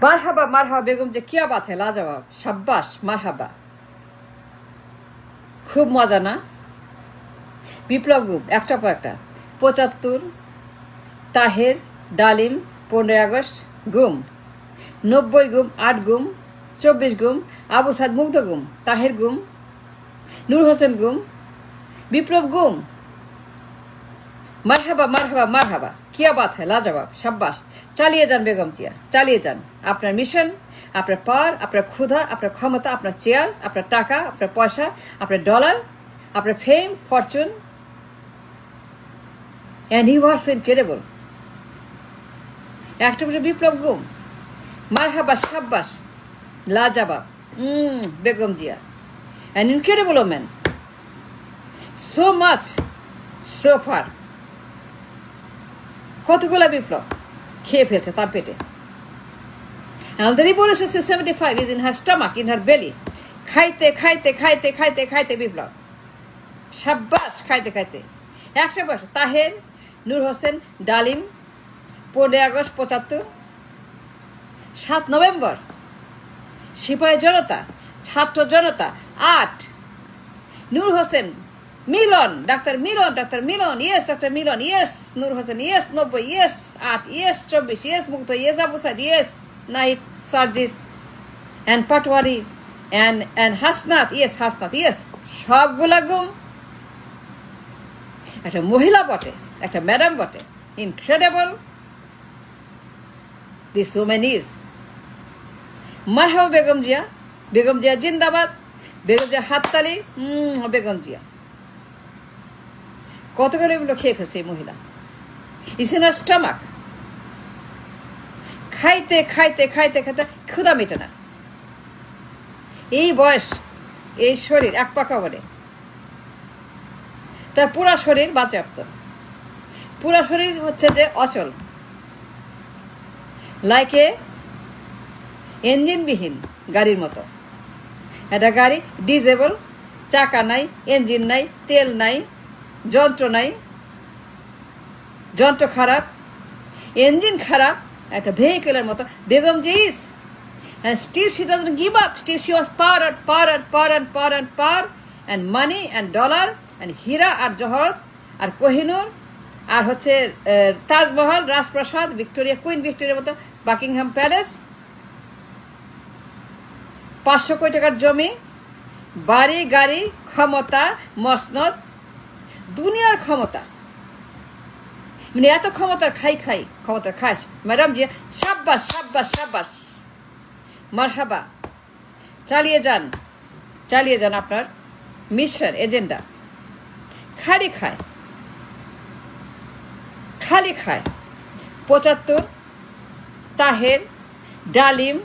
মারহাবা মারহাবা বেগম যে क्या बात है लाजवाब शाबाश মারহাবা খুব মজা না বিপ্লব গ্রুপ একটা পর একটা ৭৫ তাহের ডালিম ১৫ আগস্ট গুম ৯০ গুম ৮ গুম ২৪ গুম আবু সাদ মুগ্ধ গুম তাহের গুম নূর হোসেন গুম বিপ্লব গুম মারহাবা মারহাবা মারহাবা क्या बात है लाजवाब शाबाश চালিয়ে যান বেগম জিয়া চালিয়ে যান আপনার মিশন আপনার পাওয়ার আপনার ক্ষুধা আপনার ক্ষমতা আপনার চেয়ার আপনার টাকা আপনার পয়সা আপনার ডলার আপনার ফেম Fortune and he was so incredible একটা বলে বিপ্লব গুম মারহাবা শাবাশ লাজবাব Begum Zia an incredible woman so much so far কতগুলা বিপ্লব খেয়ে ফেলছে তার পেটে and the revolution 75 is in her stomach in her belly খাইতে খাইতে খাইতে খাইতে খাইতে বিপ্লব শাবাশ খাইতে খাইতে একটা বছর তাহের নূর হোসেন ডালিম ১৫ আগস্ট ৭৫ ৭ নভেম্বর সিপাহী জনতা ছাত্র জনতা ৮ Noor Hossain Milon doctor Milon yes doctor Milon yes Noor Hossain yes ৯০ yes ৮ yes ২৪ yes Mugdho yes Abu Saad yes Nahid Sarjis and Patwari and Hasnat yes সবগুলা গুম একটা মহিলা বটে একটা ম্যাডাম বটে ইনক্রেডিবল দিস ওম্যান ইজ মারহাবা বেগম জিয়া জিন্দাবাদ বেগম জিয়া হাততালি বেগম জিয়া কতগুলো এগুলো খেয়ে ফেলছে এই মহিলা ইস ইন স্টমাক খাইতে খাইতে খাইতে খাইতে ক্ষুধা মেটে না এই বয়স এই শরীর এক পাকা বলে তার পুরা শরীর বাজেয়াপ্ত পুরা শরীর হচ্ছে যে অচল লাইকে ইঞ্জিনবিহীন গাড়ির মতো একটা গাড়ি ডিজেবল চাকা নাই ইঞ্জিন নাই তেল নাই যন্ত্র নাই যন্ত্র খারাপ ইঞ্জিন খারাপ একটা ভেহিকেলের মতো বেগম জি is and still she doesn't give up still she was power and money and dollar and হীরা আর জহরত আর কোহিনূর আর হচ্ছে তাজমহল রাজপ্রাসাদ ভিক্টোরিয়া কুইন ভিক্টোরিয়ার মতো বাকিংহাম প্যালেস ৫০০ কোটি টাকার জমি বাড়ি গাড়ি ক্ষমতা মসনদ দুনিয়ার ক্ষমতা মানে এত ক্ষমতার ক্ষমতার খাস ম্যাডাম জি শাবাশ শাবাশ শাবাশ মারহাবা চালিয়ে যান আপনার মিশন এজেন্ডা খালি খায় ৭৫ তাহের ডালিম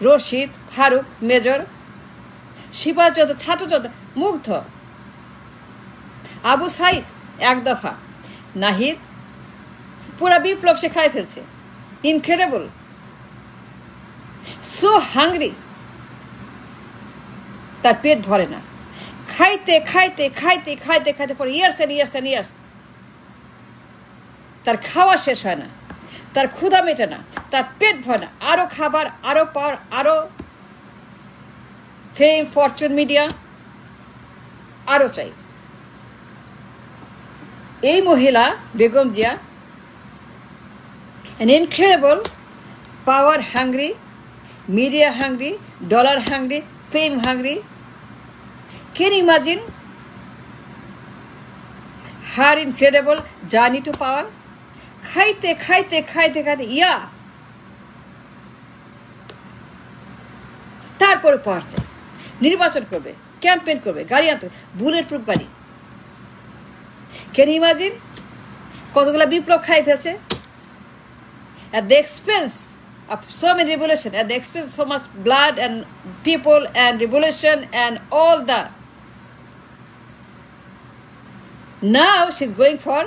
রশিদ ফারুক মেজর সিপাহ ছাত্র মুগ্ধ আবু সাইদ এক দফা নাহিদ পুরা বিপ্লব সে খাই ফেলছে ইনক্রেডিবল সো হাংরি তার পেট ভরে না খাইতে খাইতে খাইতে খাইতে খাইতে পরে ইয়ার্স তার খাওয়া শেষ হয় না তার ক্ষুধা মেটে না তার পেট ভরে না আরো খাবার আরো পাওয়ার আরো ফেম ফরচুন মিডিয়া আরো চাই এই মহিলা Begum Zia an incredible power hungry media hungry dollar hungry fame hungry can you imagine her incredible journey to power খাইতে খাইতে খাইতে খাইতে তারপরে পাওয়ার চাই নির্বাচন করবে ক্যাম্পেইন করবে গাড়ি আনতে বুলেট প্রুফ গাড়ি can you imagine কতগুলা বিপ্লব খাই ফেলছে at the expense of so many revolution, at the expense of so much blood and people and revolution and all that. Now she's going for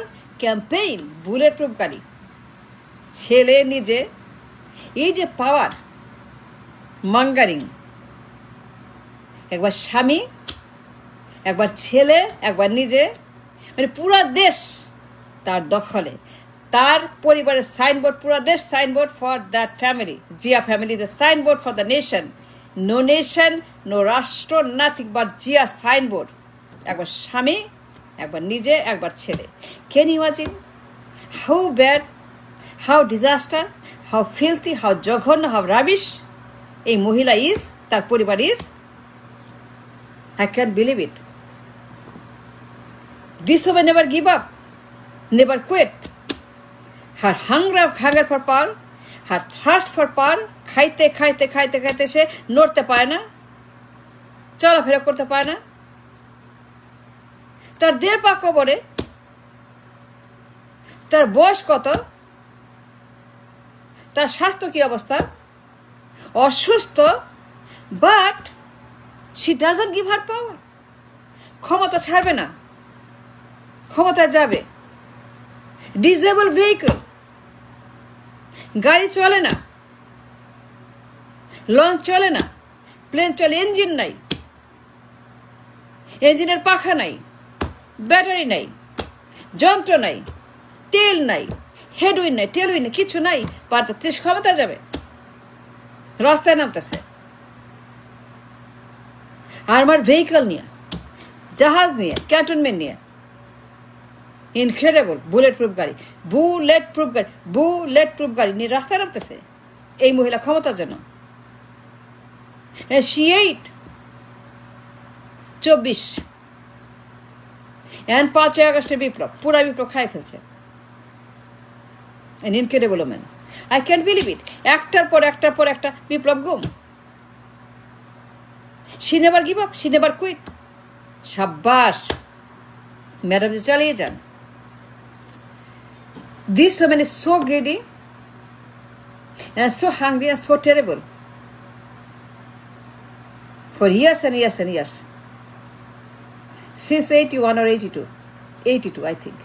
campaign, bulletproof গাড়ি ছেলে নিজে এই যে পাওয়ার মাঙ্গারিং একবার স্বামী একবার ছেলে একবার নিজে মানে পুরা দেশ তার দখলে তার পরিবারের সাইনবোর্ড, পুরো দেশ signboard for that family, Zia family, the signboard for the nation. No nation, no রাষ্ট্র, নাথিং বাট জিয়া সাইনবোর্ড। একবার স্বামী, একবার নিজে, একবার ছেলে। Can you imagine how bad, how disaster, how filthy, how জঘন্য, হাউ রাবিশ এই মহিলা ইজ, তার পরিবার is? I can't believe it. This woman never give up, never quit. Her hunger for power, her thirst for power, খাইতে খাইতে খাইতে খাইতে সে নড়তে পায় না, চলাফেরা করতে পায় না। তার 1.5 পা কবরে, তার বয়স কত, তার স্বাস্থ্য কি অবস্থা, অসুস্থ, but she doesn't give her power. ক্ষমতা ছাড়বে না, ক্ষমতা যাবে। ডিসেবল ভেহিকল, গাড়ি চলে না, লঞ্চ চলে না, প্লেন চলে, ইঞ্জিন নাই, ইঞ্জিনের পাখা নাই, ব্যাটারি নাই, যন্ত্র নাই, তেল নাই, হেডউইন নাই, টেলউইন নাই, কিছু নাই, পারতে ক্ষমতা যাবে, রাস্তায় নামতেছে। আর্মার ভেহিকল নিয়ে, জাহাজ নিয়ে, ক্যান্টনমেন্ট নিয়ে, ইনক্রেডিবল বুলেট প্রুফ গাড়ি, বুলেট প্রুফ গাড়ি নিয়ে রাস্তায় নামতেছে এই মহিলা ক্ষমতার জন্য। She ate 24 and 5 আগস্টের বিপ্লব, পুরা বিপ্লব খাই ফেলছে। An incredible woman. I can't believe it. একটার পর একটা বিপ্লব গুম। She never give up, she never quit. সাব্বাস ম্যাডাম, যে চালিয়ে যান। This woman is so greedy and so hungry and so terrible for years and years and years. Since 81 or 82, I think.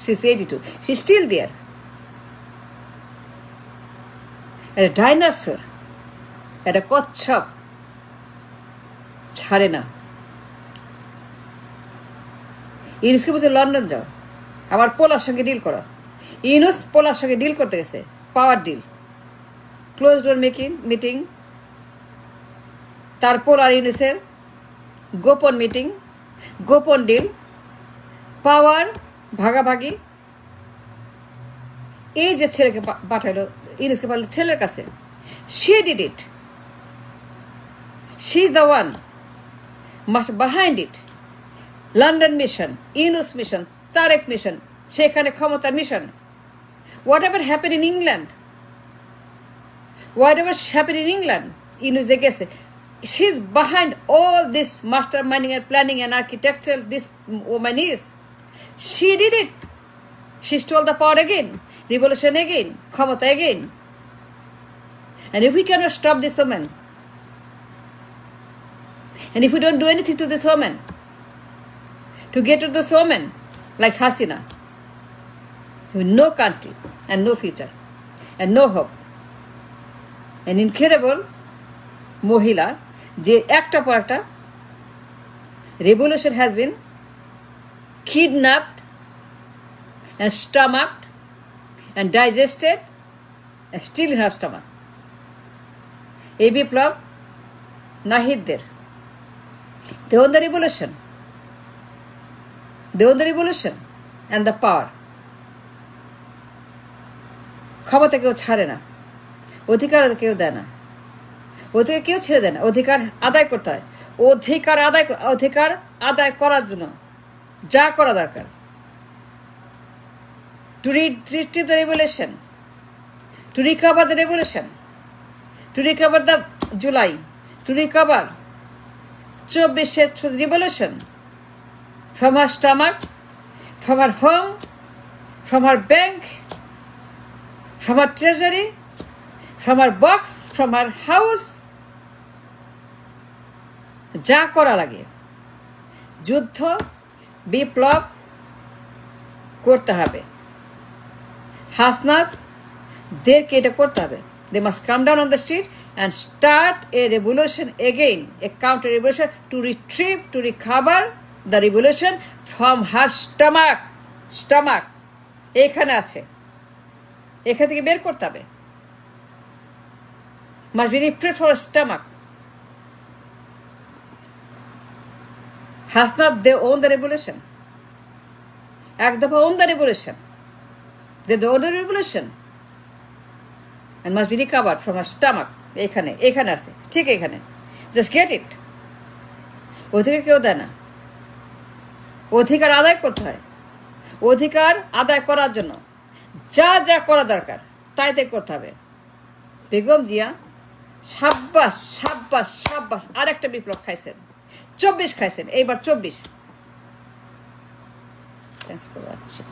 Since 82. She's still there. And a dinosaur, and a কচ্ছপ ছাড়ে না। ইউনুসকে বলছে London যাও, আমার পোলার সঙ্গে deal করো। ইউনুস পোলার সঙ্গে ডিল করতে গেছে, পাওয়ার ডিল, ক্লোজ ডোর মিটিং, তার পোলার ইউনুসের গোপন মিটিং, গোপন ডিল, পাওয়ার ভাগাভাগি। এই যে ছেলেকে পাঠালো, ইউনুসকে পাঠালো ছেলের কাছে, she did it. She's the one behind it. London mission, Yunus mission, Tarek mission, সেখানে ক্ষমতার mission. Whatever happened in England, Yunus যে গেছে, she's behind all this masterminding and planning and architecture. This woman is. She did it. She stole the power again, revolution again, ক্ষমতা again. And if we cannot stop this woman, and if we don't do anything to this woman, to get to this woman like Hasina, with no country and no future and no hope. An incredible মহিলা, যে একটা পর একটা revolution has been kidnapped and stomached and digested and still in her stomach. এই বিপ্লব নাহিদদের, they won the revolution. They won the revolution and the power. ক্ষমতা কেউ ছাড়ে না, অধিকার কেউ দেয় না, অধিকার কেউ ছেড়ে দেয় না, অধিকার আদায় করতে হয়। অধিকার আদায় করার জন্য যা করা দরকার, to retrieve the revolution, to recover the revolution, to recover the July, to recover 24 revolution from her stomach, from her home, from her bank, from her treasury, from her box, from her house. যা করা লাগে, যুদ্ধ বিপ্লব করতে হবে। হাসনাতদেরকে এটা করতে হবে। They must come down on the street and start a revolution again, a counter revolution, to retrieve, to recover the revolution from her stomach. এখানে আছে, এখান থেকে বের করতে হবে। Must be ripped for stomach. Has not they own the revolution? এক দফা own the revolution. They own the revolution. And must be recovered from her stomach. এখানে আছে, ঠিক এখানে। Just get it. অধিকার কেউ দেয় না, অধিকার আদায় করতে হয়। অধিকার আদায় করার জন্য যা যা করা দরকার তাই তাই করতে হবে। বেগম জিয়া সাব্বাস সাব্বাস সাব্বাস, আর একটা বিপ্লব খাইছেন, 24 খাইছেন, এইবার 24। Thanks for watching.